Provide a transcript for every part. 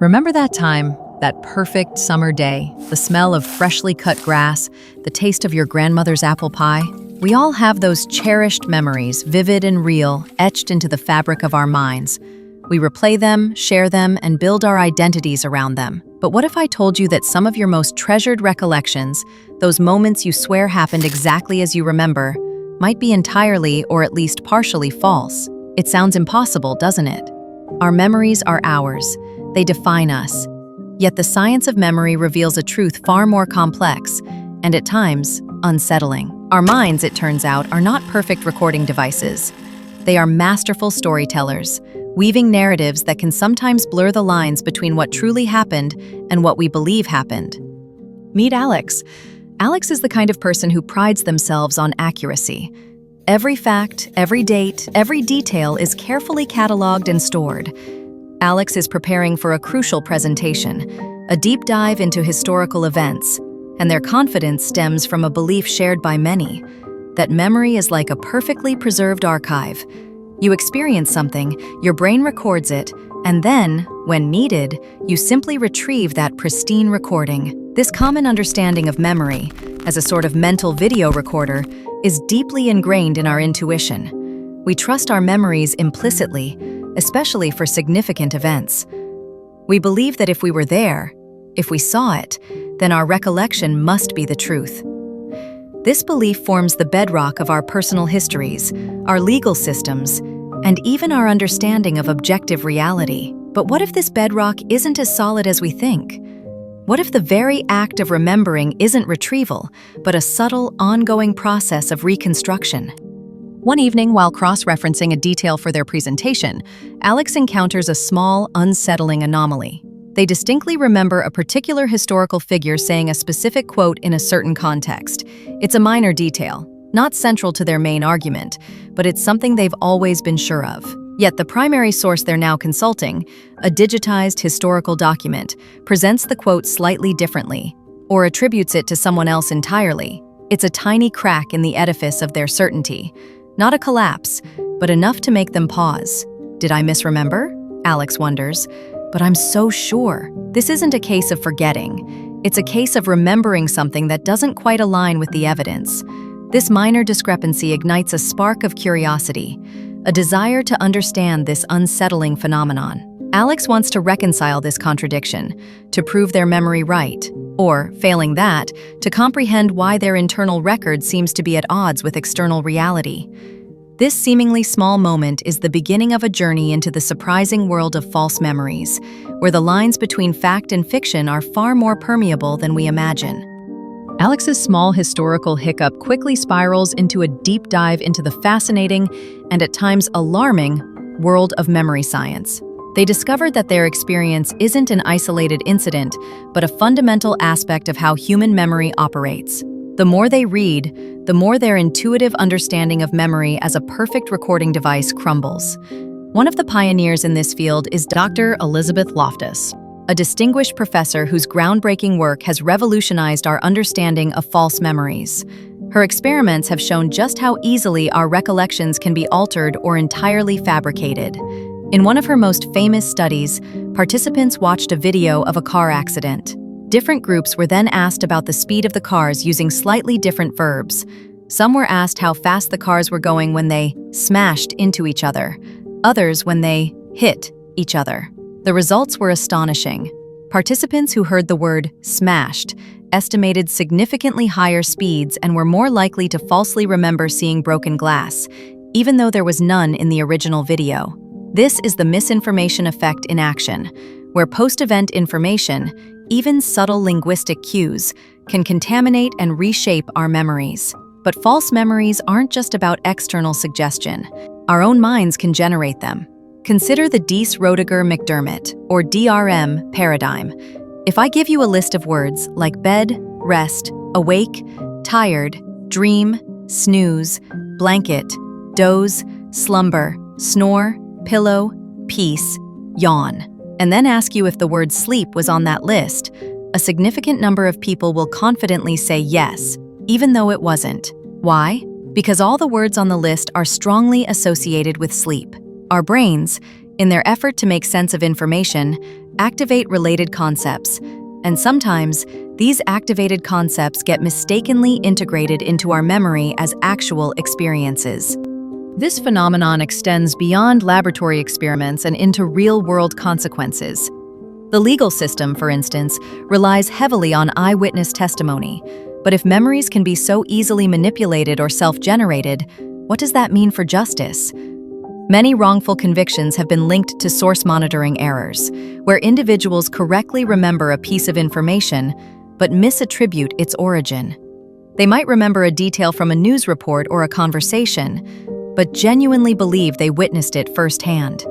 Remember that time, that perfect summer day, the smell of freshly cut grass, the taste of your grandmother's apple pie? We all have those cherished memories, vivid and real, etched into the fabric of our minds. We replay them, share them, and build our identities around them. But what if I told you that some of your most treasured recollections, those moments you swear happened exactly as you remember, might be entirely or at least partially false? It sounds impossible, doesn't it? Our memories are ours. They define us. Yet the science of memory reveals a truth far more complex, and at times, unsettling. Our minds, it turns out, are not perfect recording devices. They are masterful storytellers, weaving narratives that can sometimes blur the lines between what truly happened and what we believe happened. Meet Alex. Alex is the kind of person who prides themselves on accuracy. Every fact, every date, every detail is carefully cataloged and stored. Alex is preparing for a crucial presentation, a deep dive into historical events, and their confidence stems from a belief shared by many, that memory is like a perfectly preserved archive. You experience something, your brain records it, and then, when needed, you simply retrieve that pristine recording. This common understanding of memory, as a sort of mental video recorder, is deeply ingrained in our intuition. We trust our memories implicitly, especially for significant events. We believe that if we were there, if we saw it, then our recollection must be the truth. This belief forms the bedrock of our personal histories, our legal systems, and even our understanding of objective reality. But what if this bedrock isn't as solid as we think? What if the very act of remembering isn't retrieval, but a subtle, ongoing process of reconstruction? One evening, while cross-referencing a detail for their presentation, Alex encounters a small, unsettling anomaly. They distinctly remember a particular historical figure saying a specific quote in a certain context. It's a minor detail, not central to their main argument, but it's something they've always been sure of. Yet the primary source they're now consulting, a digitized historical document, presents the quote slightly differently, or attributes it to someone else entirely. It's a tiny crack in the edifice of their certainty. Not a collapse, but enough to make them pause. Did I misremember? Alex wonders. But I'm so sure. This isn't a case of forgetting. It's a case of remembering something that doesn't quite align with the evidence. This minor discrepancy ignites a spark of curiosity, a desire to understand this unsettling phenomenon. Alex wants to reconcile this contradiction, to prove their memory right, or, failing that, to comprehend why their internal record seems to be at odds with external reality. This seemingly small moment is the beginning of a journey into the surprising world of false memories, where the lines between fact and fiction are far more permeable than we imagine. Alex's small historical hiccup quickly spirals into a deep dive into the fascinating and at times alarming world of memory science. They discovered that their experience isn't an isolated incident, but a fundamental aspect of how human memory operates. The more they read, the more their intuitive understanding of memory as a perfect recording device crumbles. One of the pioneers in this field is Dr. Elizabeth Loftus, a distinguished professor whose groundbreaking work has revolutionized our understanding of false memories. Her experiments have shown just how easily our recollections can be altered or entirely fabricated. In one of her most famous studies, participants watched a video of a car accident. Different groups were then asked about the speed of the cars using slightly different verbs. Some were asked how fast the cars were going when they smashed into each other, others when they hit each other. The results were astonishing. Participants who heard the word smashed estimated significantly higher speeds and were more likely to falsely remember seeing broken glass, even though there was none in the original video. This is the misinformation effect in action, where post-event information, even subtle linguistic cues, can contaminate and reshape our memories. But false memories aren't just about external suggestion. Our own minds can generate them. Consider the Diess-Roediger-McDermott, or DRM, paradigm. If I give you a list of words like bed, rest, awake, tired, dream, snooze, blanket, doze, slumber, snore, pillow, peace, yawn, and then ask you if the word sleep was on that list, a significant number of people will confidently say yes, even though it wasn't. Why? Because all the words on the list are strongly associated with sleep. Our brains, in their effort to make sense of information, activate related concepts, and sometimes these activated concepts get mistakenly integrated into our memory as actual experiences. This phenomenon extends beyond laboratory experiments and into real-world consequences. The legal system, for instance, relies heavily on eyewitness testimony. But if memories can be so easily manipulated or self-generated, what does that mean for justice? Many wrongful convictions have been linked to source monitoring errors, where individuals correctly remember a piece of information but misattribute its origin. They might remember a detail from a news report or a conversation, but genuinely believe they witnessed it firsthand.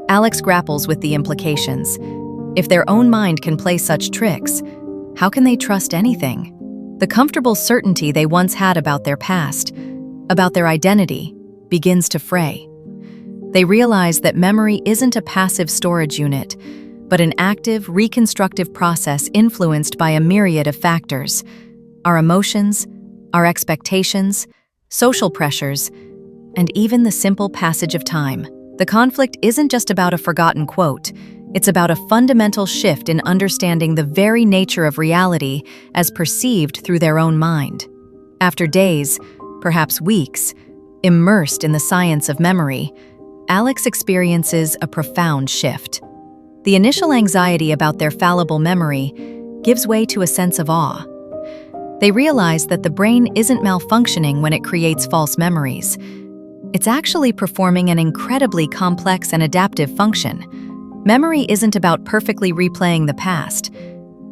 Alex grapples with the implications. If their own mind can play such tricks, how can they trust anything? The comfortable certainty they once had about their past, about their identity, begins to fray. They realize that memory isn't a passive storage unit, but an active, reconstructive process influenced by a myriad of factors: our emotions, our expectations, social pressures, and even the simple passage of time. The conflict isn't just about a forgotten quote. It's about a fundamental shift in understanding the very nature of reality as perceived through their own mind. After days, perhaps weeks, immersed in the science of memory, Alex experiences a profound shift. The initial anxiety about their fallible memory gives way to a sense of awe. They realize that the brain isn't malfunctioning when it creates false memories. It's actually performing an incredibly complex and adaptive function. Memory isn't about perfectly replaying the past.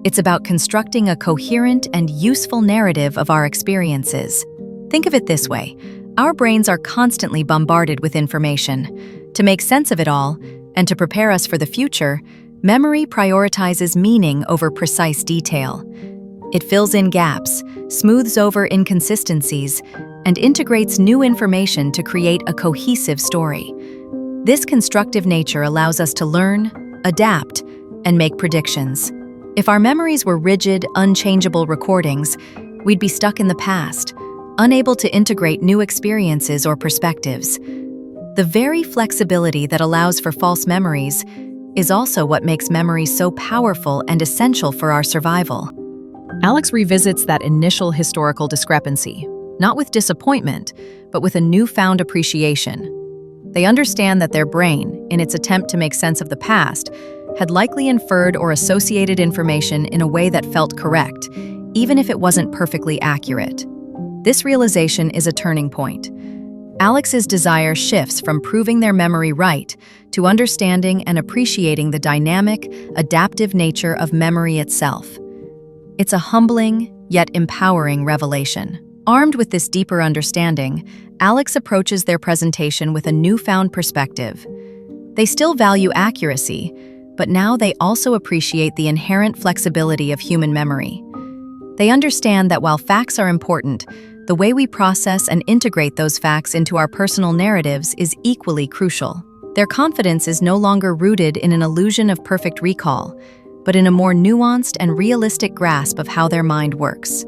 It's about constructing a coherent and useful narrative of our experiences. Think of it this way. Our brains are constantly bombarded with information. To make sense of it all, and to prepare us for the future, memory prioritizes meaning over precise detail. It fills in gaps, smooths over inconsistencies, and integrates new information to create a cohesive story. This constructive nature allows us to learn, adapt, and make predictions. If our memories were rigid, unchangeable recordings, we'd be stuck in the past, unable to integrate new experiences or perspectives. The very flexibility that allows for false memories is also what makes memory so powerful and essential for our survival. Alex revisits that initial historical discrepancy, not with disappointment, but with a newfound appreciation. They understand that their brain, in its attempt to make sense of the past, had likely inferred or associated information in a way that felt correct, even if it wasn't perfectly accurate. This realization is a turning point. Alex's desire shifts from proving their memory right to understanding and appreciating the dynamic, adaptive nature of memory itself. It's a humbling, yet empowering revelation. Armed with this deeper understanding, Alex approaches their presentation with a newfound perspective. They still value accuracy, but now they also appreciate the inherent flexibility of human memory. They understand that while facts are important, the way we process and integrate those facts into our personal narratives is equally crucial. Their confidence is no longer rooted in an illusion of perfect recall, but in a more nuanced and realistic grasp of how their mind works.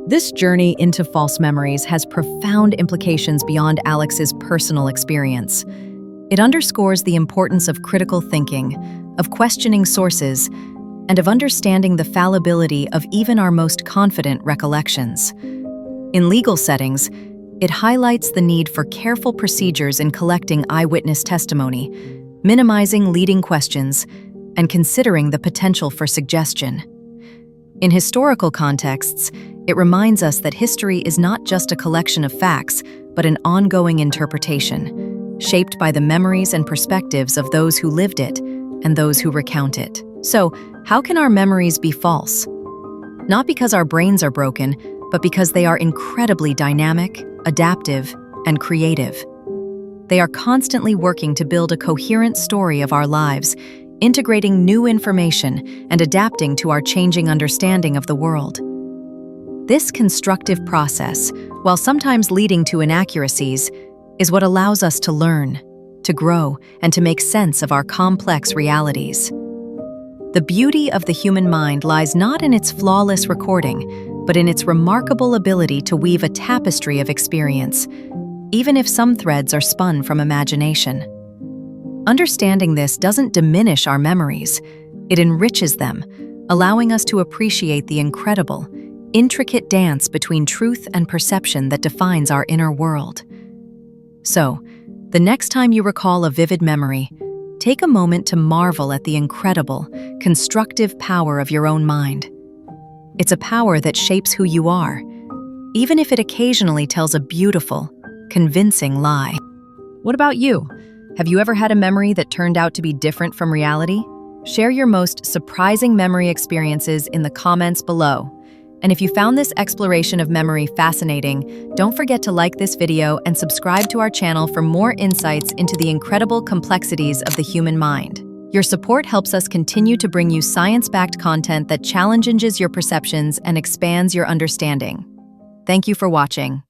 This journey into false memories has profound implications beyond Alex's personal experience. It underscores the importance of critical thinking, of questioning sources, and of understanding the fallibility of even our most confident recollections. In legal settings, it highlights the need for careful procedures in collecting eyewitness testimony, minimizing leading questions, and considering the potential for suggestion. In historical contexts, it reminds us that history is not just a collection of facts, but an ongoing interpretation, shaped by the memories and perspectives of those who lived it and those who recount it. So, how can our memories be false? Not because our brains are broken, but because they are incredibly dynamic, adaptive, and creative. They are constantly working to build a coherent story of our lives, integrating new information and adapting to our changing understanding of the world. This constructive process, while sometimes leading to inaccuracies, is what allows us to learn, to grow, and to make sense of our complex realities. The beauty of the human mind lies not in its flawless recording, but in its remarkable ability to weave a tapestry of experience, even if some threads are spun from imagination. Understanding this doesn't diminish our memories, It enriches them, allowing us to appreciate the incredible, intricate dance between truth and perception that defines our inner world. So, the next time you recall a vivid memory, take a moment to marvel at the incredible, constructive power of your own mind. It's a power that shapes who you are, even if it occasionally tells a beautiful, convincing lie. What about you? Have you ever had a memory that turned out to be different from reality? Share your most surprising memory experiences in the comments below. And if you found this exploration of memory fascinating, don't forget to like this video and subscribe to our channel for more insights into the incredible complexities of the human mind. Your support helps us continue to bring you science-backed content that challenges your perceptions and expands your understanding. Thank you for watching.